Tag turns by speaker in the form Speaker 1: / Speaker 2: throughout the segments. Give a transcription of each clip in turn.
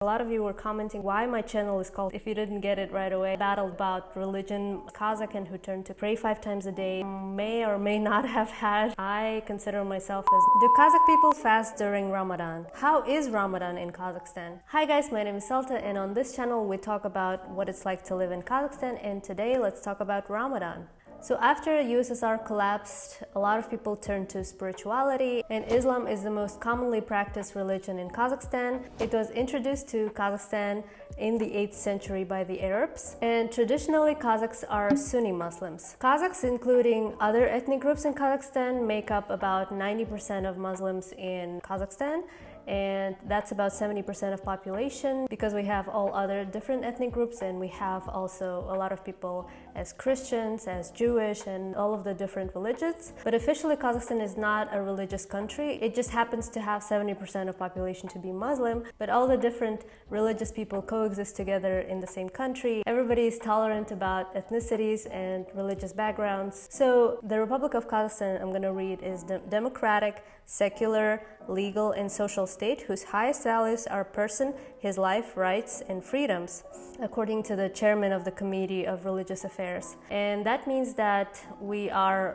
Speaker 1: A lot of you were commenting why my channel is called, if you didn't get it right away, Battle About Religion. Kazakh who turn to pray 5 times a day may or may not have had. I consider myself as... Do Kazakh people fast during Ramadan? How is Ramadan in Kazakhstan? Hi guys, my name is Salta, and on this channel we talk about what it's like to live in Kazakhstan, and today let's talk about Ramadan. So after USSR collapsed, a lot of people turned to spirituality, and Islam is the most commonly practiced religion in Kazakhstan. It was introduced to Kazakhstan in the 8th century by the Arabs, and traditionally Kazakhs are Sunni Muslims. Kazakhs, including other ethnic groups in Kazakhstan, make up about 90% of Muslims in Kazakhstan, and that's about 70% of population, because we have all other different ethnic groups, and we have also a lot of people as Christians, as Jewish, and all of the different religions. But officially Kazakhstan is not a religious country. It just happens to have 70% of population to be Muslim, but all the different religious people coexist together in the same country. Everybody is tolerant about ethnicities and religious backgrounds. So the Republic of Kazakhstan, I'm going to read, is democratic, secular, legal, and social state whose highest values are person, his life, rights, and freedoms, according to the chairman of the Committee of Religious Affairs. And that means that we are,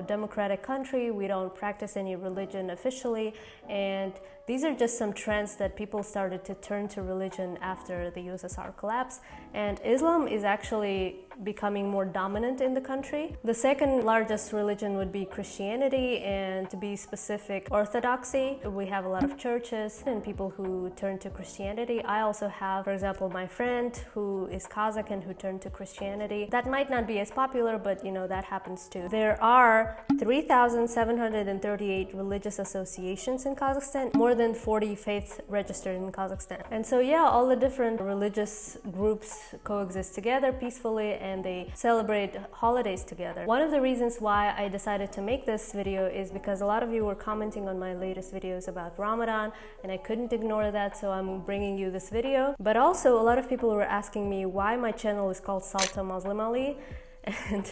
Speaker 1: democratic country. We don't practice any religion officially, and these are just some trends that people started to turn to religion after the USSR collapse, and Islam is actually becoming more dominant in the country. The second largest religion would be Christianity, and to be specific, Orthodoxy. We have a lot of churches and people who turn to Christianity. I also have, for example, my friend who is Kazakh and who turned to Christianity. That might not be as popular, but that happens too. There are 3,738 religious associations in Kazakhstan, more than 40 faiths registered in Kazakhstan. And so all the different religious groups coexist together peacefully, and they celebrate holidays together. One of the reasons why I decided to make this video is because a lot of you were commenting on my latest videos about Ramadan, and I couldn't ignore that, so I'm bringing you this video. But also a lot of people were asking me why my channel is called Salta Muslim Ali. And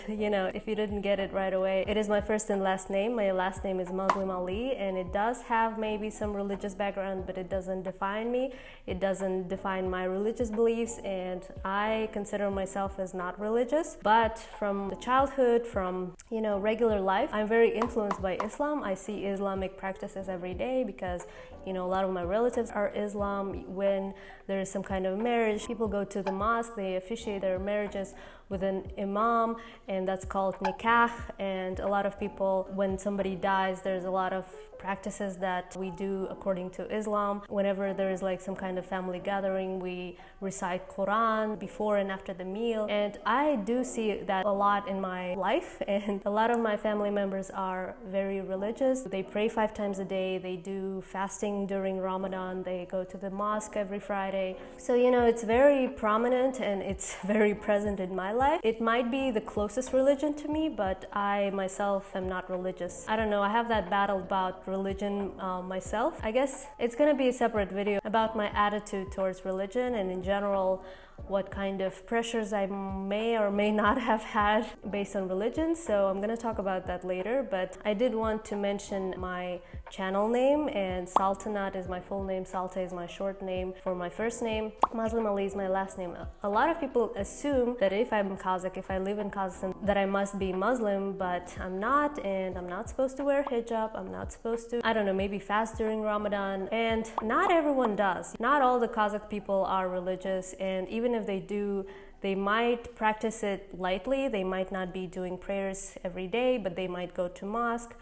Speaker 1: if you didn't get it right away, it is my first and last name. My last name is Muslim Ali, and it does have maybe some religious background, but it doesn't define me. It doesn't define my religious beliefs, and I consider myself as not religious. But from the childhood, from regular life, I'm very influenced by Islam. I see Islamic practices every day because a lot of my relatives are Islam. When there is some kind of marriage, people go to the mosque, they officiate their marriages with an imam, and that's called nikah. And a lot of people, when somebody dies, there's a lot of practices that we do according to Islam. Whenever there is some kind of family gathering, we recite Quran before and after the meal, and I do see that a lot in my life. And a lot of my family members are very religious. They pray 5 times a day, they do fasting during Ramadan, they go to the mosque every Friday. So it's very prominent and it's very present in my life. It might be the closest religion to me, but I myself am not religious. I don't know, I have that battle about religion myself. I guess it's gonna be a separate video about my attitude towards religion, and in general what kind of pressures I may or may not have had based on religion. So I'm gonna talk about that later, but I did want to mention my channel name, and Saltanat is my full name, Salta is my short name for my first name, Muslim Ali is my last name. A lot of people assume that if I'm Kazakh, if I live in Kazakhstan, that I must be Muslim, but I'm not, and I'm not supposed to wear hijab, I'm not supposed to, maybe fast during Ramadan, and not everyone does. Not all the Kazakh people are religious, and even if they do, they might practice it lightly. They might not be doing prayers every day, but they might go to mosque.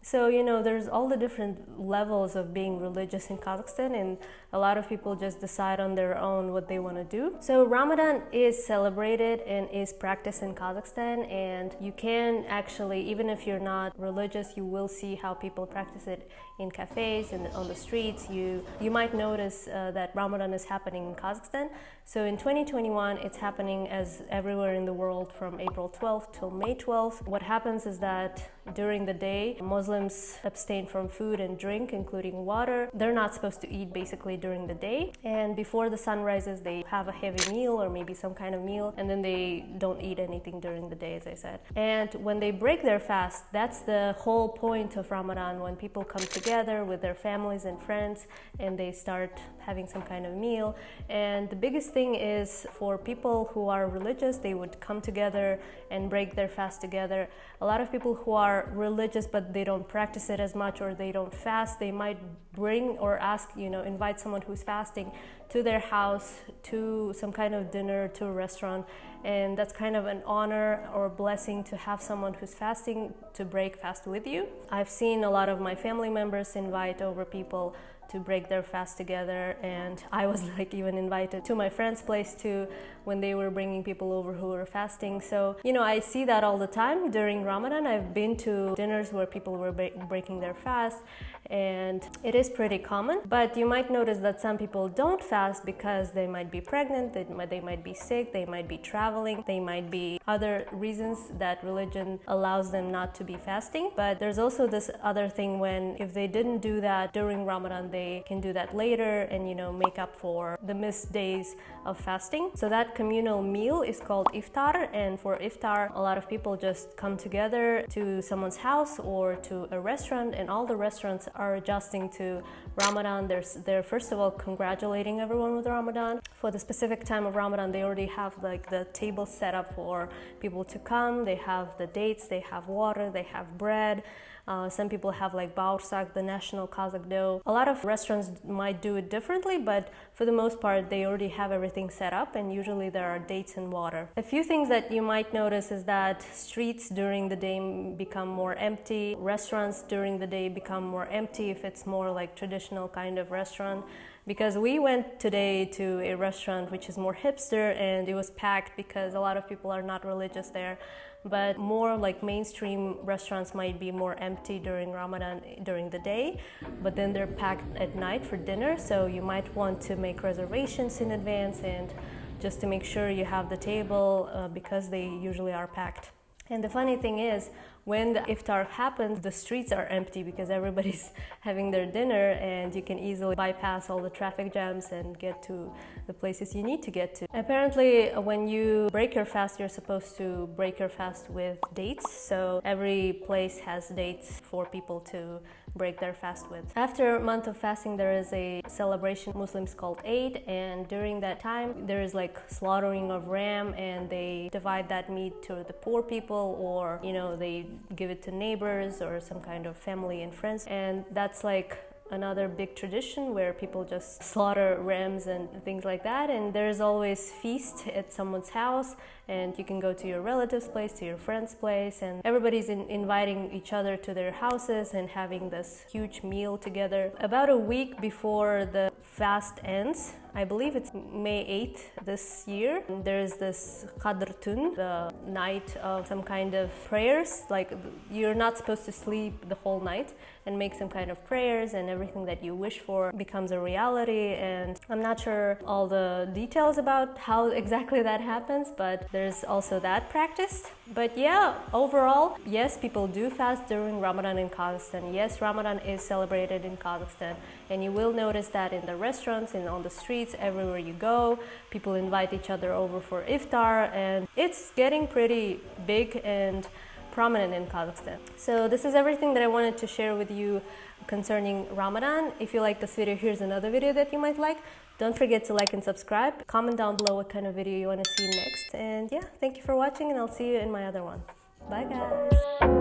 Speaker 1: So, there's all the different levels of being religious in Kazakhstan, and a lot of people just decide on their own what they want to do. So Ramadan is celebrated and is practiced in Kazakhstan, and you can actually, even if you're not religious, you will see how people practice it in cafes and on the streets. You might notice that Ramadan is happening in Kazakhstan. So in 2021, it's happening as everywhere in the world from April 12th till May 12th. What happens is that during the day, Muslims abstain from food and drink, including water. They're not supposed to eat basically during the day. And before the sun rises, they have a heavy meal or maybe some kind of meal, and then they don't eat anything during the day, as I said. And when they break their fast, that's the whole point of Ramadan, when people come together with their families and friends and they start having some kind of meal. And the biggest thing is, for people who are religious, they would come together and break their fast together. A lot of people who are religious but they don't practice it as much, or they don't fast, they might bring or ask, invite someone who's fasting to their house, to some kind of dinner, to a restaurant. And that's kind of an honor or blessing to have someone who's fasting to break fast with you. I've seen a lot of my family members invite over people to break their fast together, and I was even invited to my friend's place too when they were bringing people over who were fasting. So I see that all the time during Ramadan. I've been to dinners where people were breaking their fast, and it is pretty common. But you might notice that some people don't fast because they might be pregnant, they might be sick, they might be traveling, they might be other reasons that religion allows them not to be fasting. But there's also this other thing, when if they didn't do that during Ramadan, they can do that later and make up for the missed days of fasting. So that communal meal is called iftar, and for iftar, a lot of people just come together to someone's house or to a restaurant, and all the restaurants are adjusting to Ramadan. They're first of all congratulating everyone with Ramadan. For the specific time of Ramadan, they already have the table set up for people to come. They have the dates, they have water, they have bread. Some people have baursak, the national Kazakh dough. A lot of restaurants might do it differently, but for the most part, they already have everything set up, and usually there are dates and water. A few things that you might notice is that streets during the day become more empty. Restaurants during the day become more empty if it's more traditional kind of restaurant. Because we went today to a restaurant which is more hipster, and it was packed because a lot of people are not religious there. But more mainstream restaurants might be more empty during Ramadan during the day, but then they're packed at night for dinner. So you might want to make reservations in advance, and just to make sure you have the table because they usually are packed. And the funny thing is, when the iftar happens, the streets are empty because everybody's having their dinner, and you can easily bypass all the traffic jams and get to the places you need to get to. Apparently, when you break your fast, you're supposed to break your fast with dates. So every place has dates for people to break their fast with. After a month of fasting, there is a celebration Muslims called Eid, and during that time there is slaughtering of ram, and they divide that meat to the poor people, or they give it to neighbors or some kind of family and friends. And that's another big tradition where people just slaughter rams and things like that. And there's always feast at someone's house, and you can go to your relative's place, to your friend's place, and everybody's inviting each other to their houses and having this huge meal together. About a week before the fast ends, I believe it's May 8th this year, there's this Qadr Tun, the night of some kind of prayers. You're not supposed to sleep the whole night, and make some kind of prayers, and everything that you wish for becomes a reality. And I'm not sure all the details about how exactly that happens, but there's also that practiced. But yeah, overall, yes, people do fast during Ramadan in Kazakhstan. Yes, Ramadan is celebrated in Kazakhstan, and you will notice that in the restaurants and on the streets, everywhere you go, people invite each other over for iftar, and it's getting pretty big and prominent in Kazakhstan. So this is everything that I wanted to share with you concerning Ramadan. If you like this video, here's another video that you might like. Don't forget to like and subscribe. Comment down below what kind of video you want to see next. And yeah, thank you for watching, and I'll see you in my other one. Bye guys!